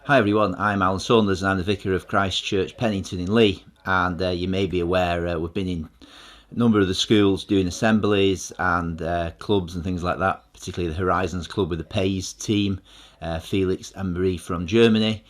Hi everyone, I'm Alan Saunders and I'm the vicar of Christ Church Pennington in Leigh, and you may be aware we've been in a number of the schools doing assemblies and clubs and things like that, particularly the Horizons Club with the Pays team, Felix and Marie from Germany,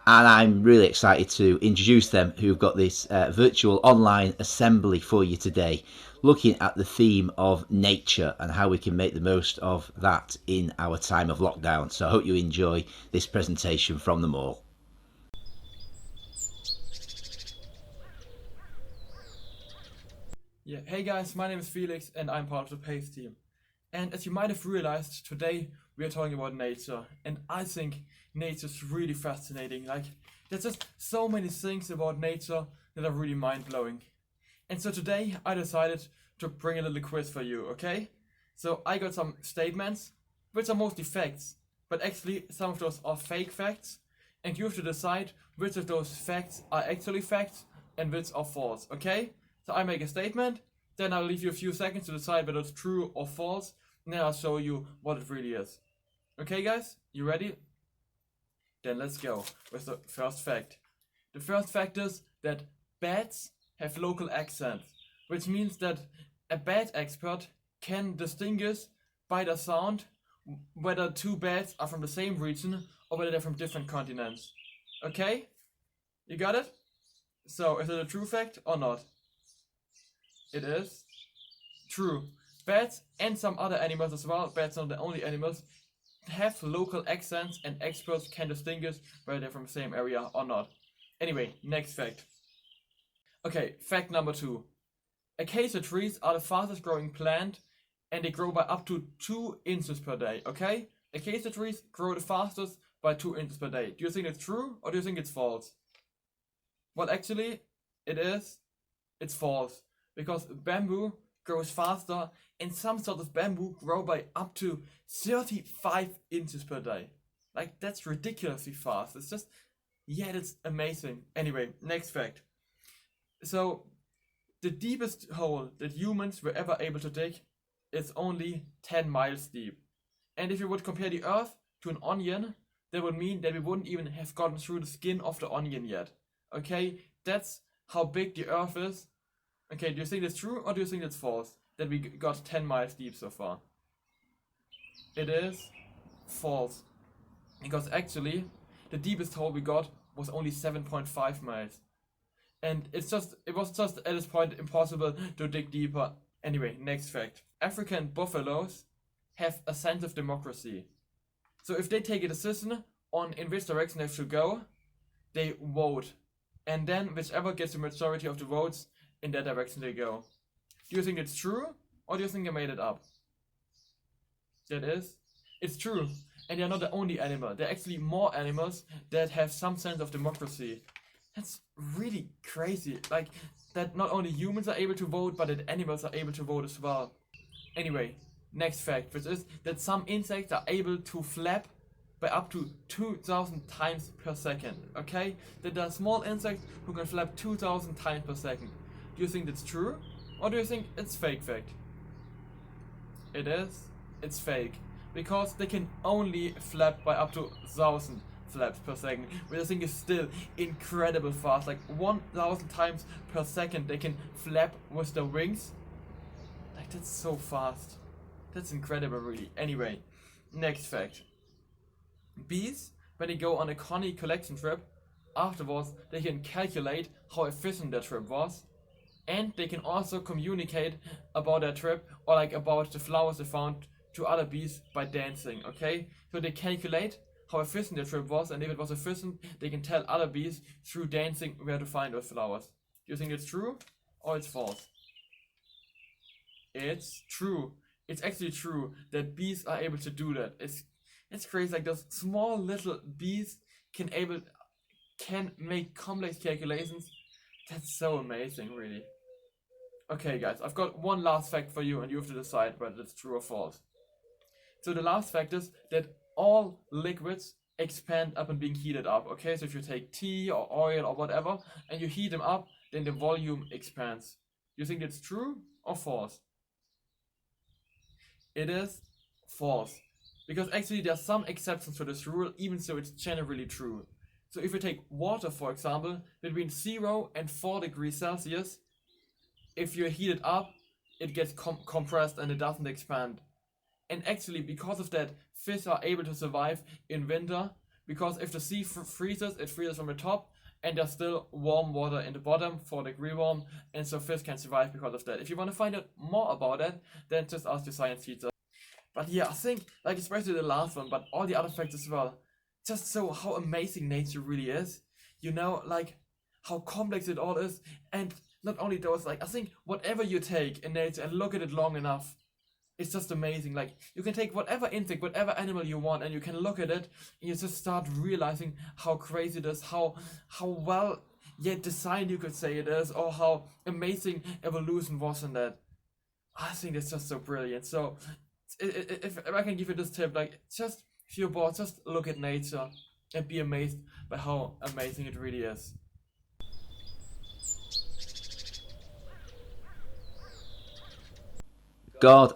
and I'm really excited to introduce them who've got this virtual online assembly for you today, looking at the theme of nature and how we can make the most of that in our time of lockdown. So I hope you enjoy this presentation from them all. Yeah, hey guys, my name is Felix and I'm part of the PACE team. And as you might have realized, today we are talking about nature. And I think nature is really fascinating. There's just so many things about nature that are really mind-blowing. And so today I decided to bring a little quiz for you, okay? So I got some statements, which are mostly facts, but actually some of those are fake facts. And you have to decide which of those facts are actually facts and which are false, okay? So I make a statement, then I'll leave you a few seconds to decide whether it's true or false, and then I'll show you what it really is. Okay guys, you ready? Then let's go with the first fact. The first fact is that bats have local accents, which means that a bat expert can distinguish by the sound whether two bats are from the same region or whether they're from different continents. Okay? You got it? So, is it a true fact or not? It is true. Bats and some other animals as well, bats are not the only animals, have local accents and experts can distinguish whether they're from the same area or not. Anyway, next fact. Okay, fact number 2. Acacia trees are the fastest growing plant and they grow by up to 2 inches per day, okay? Acacia trees grow the fastest by 2 inches per day. Do you think it's true or do you think it's false? Well, actually, it's false. Because bamboo grows faster and some sorts of bamboo grow by up to 35 inches per day. Like, that's ridiculously fast. It's just, yeah, that's amazing. Anyway, next fact. So, the deepest hole that humans were ever able to dig is only 10 miles deep. And if you would compare the Earth to an onion, that would mean that we wouldn't even have gotten through the skin of the onion yet. Okay, that's how big the Earth is. Okay, do you think that's true or do you think that's false? That we got 10 miles deep so far? It is false. Because actually, the deepest hole we got was only 7.5 miles. And it was just at this point impossible to dig deeper. Anyway, next fact. African buffaloes have a sense of democracy. So if they take a decision on in which direction they should go, they vote. And then whichever gets the majority of the votes, in that direction they go. Do you think it's true or do you think I made it up? It's true. And they're not the only animal. There are actually more animals that have some sense of democracy. That's really crazy. Like, that not only humans are able to vote, but that animals are able to vote as well. Anyway, next fact, which is that some insects are able to flap by up to 2,000 times per second. Okay? That there are small insects who can flap 2,000 times per second. Do you think that's true? Or do you think it's fake fact? It's fake. Because they can only flap by up to 1,000 flaps per second, which I think is still incredible fast. Like 1,000 times per second they can flap with their wings. Like, that's so fast. That's incredible, really. Anyway, next fact. Bees, when they go on a honey collection trip, afterwards they can calculate how efficient their trip was. And they can also communicate about their trip or like about the flowers they found to other bees by dancing, okay? So they calculate how efficient their trip was, and if it was efficient, they can tell other bees through dancing where to find those flowers. Do you think it's true or it's false? It's true. It's actually true that bees are able to do that. It's crazy. Like, those small little bees can make complex calculations. That's so amazing, really. Okay guys, I've got one last fact for you and you have to decide whether it's true or false. So the last fact is that all liquids expand upon being heated up, okay? So if you take tea or oil or whatever and you heat them up, then the volume expands. You think it's true or false? It is false. Because actually there are some exceptions to this rule, even so it's generally true. So if you take water, for example, between 0 and 4 degrees Celsius, if you heat it up, it gets compressed and it doesn't expand. And actually, because of that, fish are able to survive in winter, because if the sea freezes, it freezes from the top, and there's still warm water in the bottom, 4-degree warm, and so fish can survive because of that. If you want to find out more about that, then just ask your science teacher. But yeah, I think, like, especially the last one, but all the other facts as well, just show how amazing nature really is. You know, like, how complex it all is, and not only those, like, I think whatever you take in nature and look at it long enough, it's just amazing. Like, you can take whatever insect, whatever animal you want, and you can look at it, and you just start realizing how crazy it is, how well yet designed you could say it is, or how amazing evolution was in that. I think it's just so brilliant. So, if I can give you this tip, like, just if you're bored, just look at nature and be amazed by how amazing it really is. God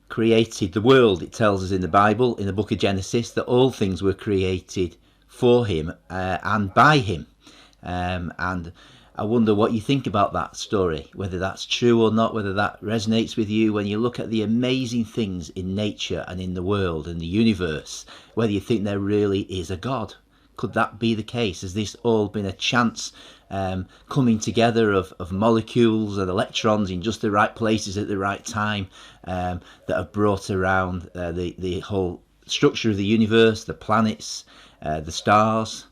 created the world. It tells us in the Bible, in the book of Genesis, that all things were created for him and by him. And I wonder what you think about that story, whether that's true or not, whether that resonates with you when you look at the amazing things in nature and in the world and the universe, whether you think there really is a God. Could that be the case? Has this all been a chance coming together of molecules and electrons in just the right places at the right time that have brought around the whole structure of the universe, the planets, the stars,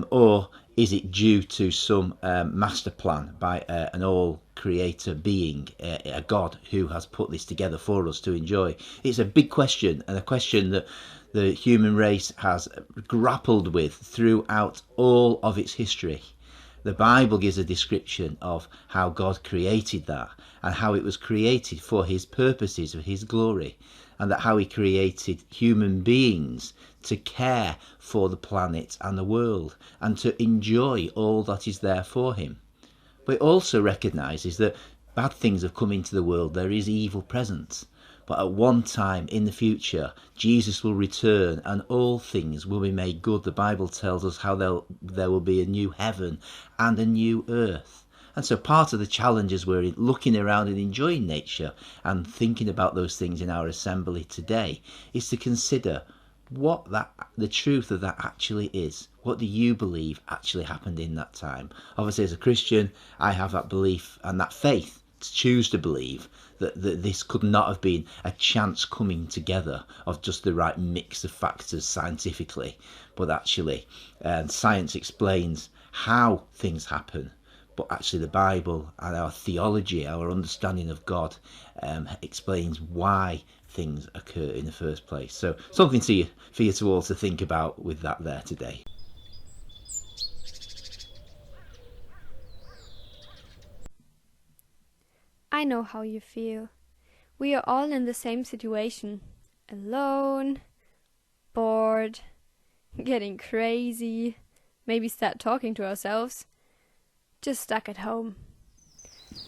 or is it due to some master plan by an all-creator being, a God who has put this together for us to enjoy? It's a big question, and a question that the human race has grappled with throughout all of its history. The Bible gives a description of how God created that, and how it was created for his purposes, for his glory, and that how he created human beings to care for the planet and the world, and to enjoy all that is there for him. But it also recognises that bad things have come into the world. There is evil present. But at one time in the future, Jesus will return and all things will be made good. The Bible tells us how there will be a new heaven and a new earth. And so part of the challenges we're looking around and enjoying nature and thinking about those things in our assembly today is to consider what the truth of that actually is. What do you believe actually happened in that time? Obviously, as a Christian, I have that belief and that faith to choose to believe that this could not have been a chance coming together of just the right mix of factors scientifically, but actually science explains how things happen, but actually the Bible and our theology, our understanding of God, explains why things occur in the first place. So something for you to all to think about with that there today. I know how you feel. We are all in the same situation. Alone, bored, getting crazy, maybe start talking to ourselves. Just stuck at home.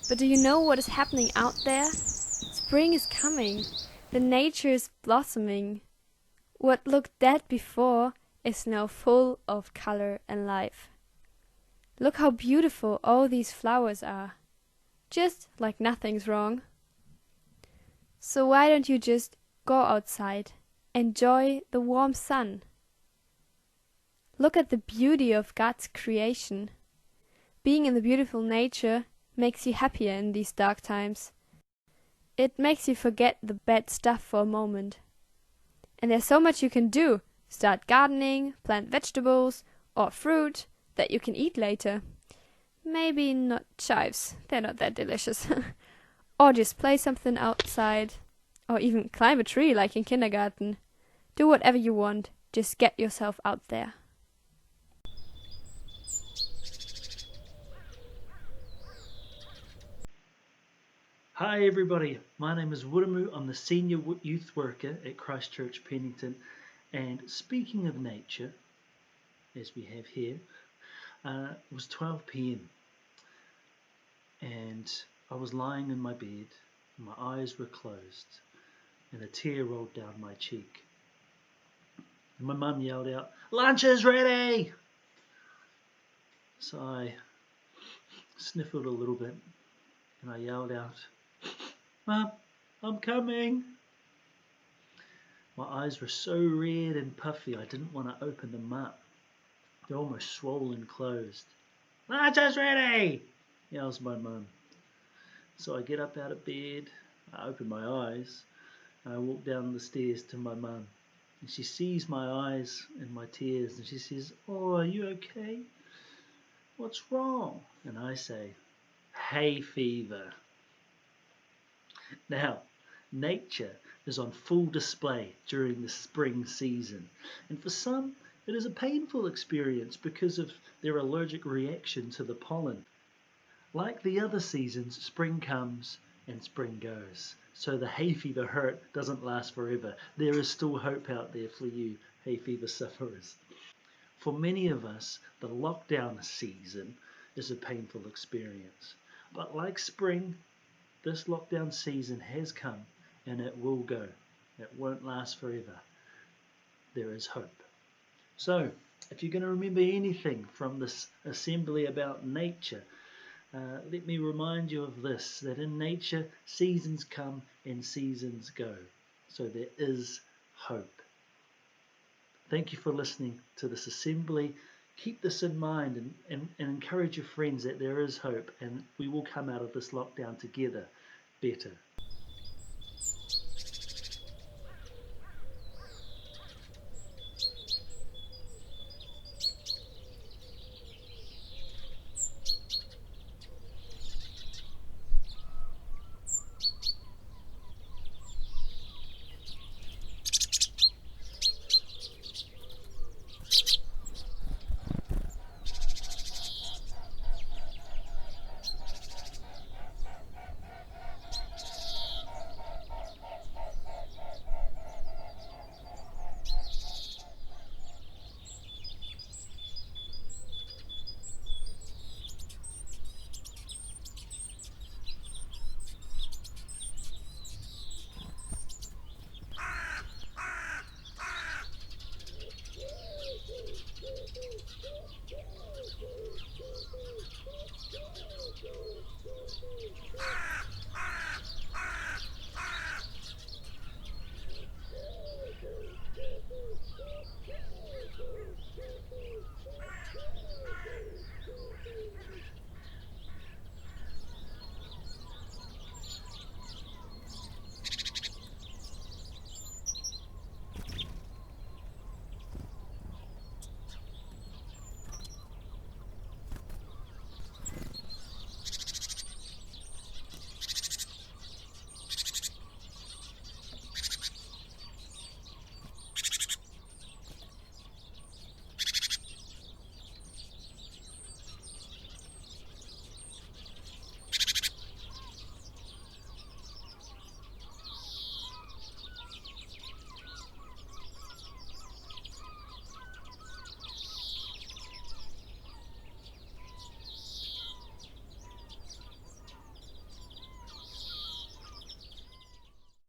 But do you know what is happening out there? Spring is coming. The nature is blossoming. What looked dead before is now full of color and life. Look how beautiful all these flowers are. Just like nothing's wrong. So why don't you just go outside, enjoy the warm sun? Look at the beauty of God's creation. Being in the beautiful nature makes you happier in these dark times. It makes you forget the bad stuff for a moment. And there's so much you can do. Start gardening, plant vegetables or fruit that you can eat later. Maybe not chives, they're not that delicious. Or just play something outside. Or even climb a tree like in kindergarten. Do whatever you want, just get yourself out there. Hi everybody, my name is Wuramu. I'm the Senior Youth Worker at Christ Church Pennington, and speaking of nature, as we have here, it was 12 p.m. and I was lying in my bed, my eyes were closed, and a tear rolled down my cheek. And my mum yelled out, "Lunch is ready!" So I sniffled a little bit and I yelled out, "Mum, I'm coming." My eyes were so red and puffy I didn't want to open them up. They're almost swollen closed. "Lunch is ready!" yells my mum. So I get up out of bed, I open my eyes, and I walk down the stairs to my mum. And she sees my eyes and my tears, and she says, "Oh, are you okay? What's wrong?" And I say, "Hay fever." Now, nature is on full display during the spring season, and for some it is a painful experience because of their allergic reaction to the pollen. Like the other seasons, spring comes and spring goes, so the hay fever hurt doesn't last forever. There is still hope out there for you, hay fever sufferers. For many of us, the lockdown season is a painful experience, but like spring, this lockdown season has come and it will go. It won't last forever. There is hope. So, if you're going to remember anything from this assembly about nature, let me remind you of this, that in nature, seasons come and seasons go. So there is hope. Thank you for listening to this assembly. Keep this in mind and encourage your friends that there is hope and we will come out of this lockdown together better.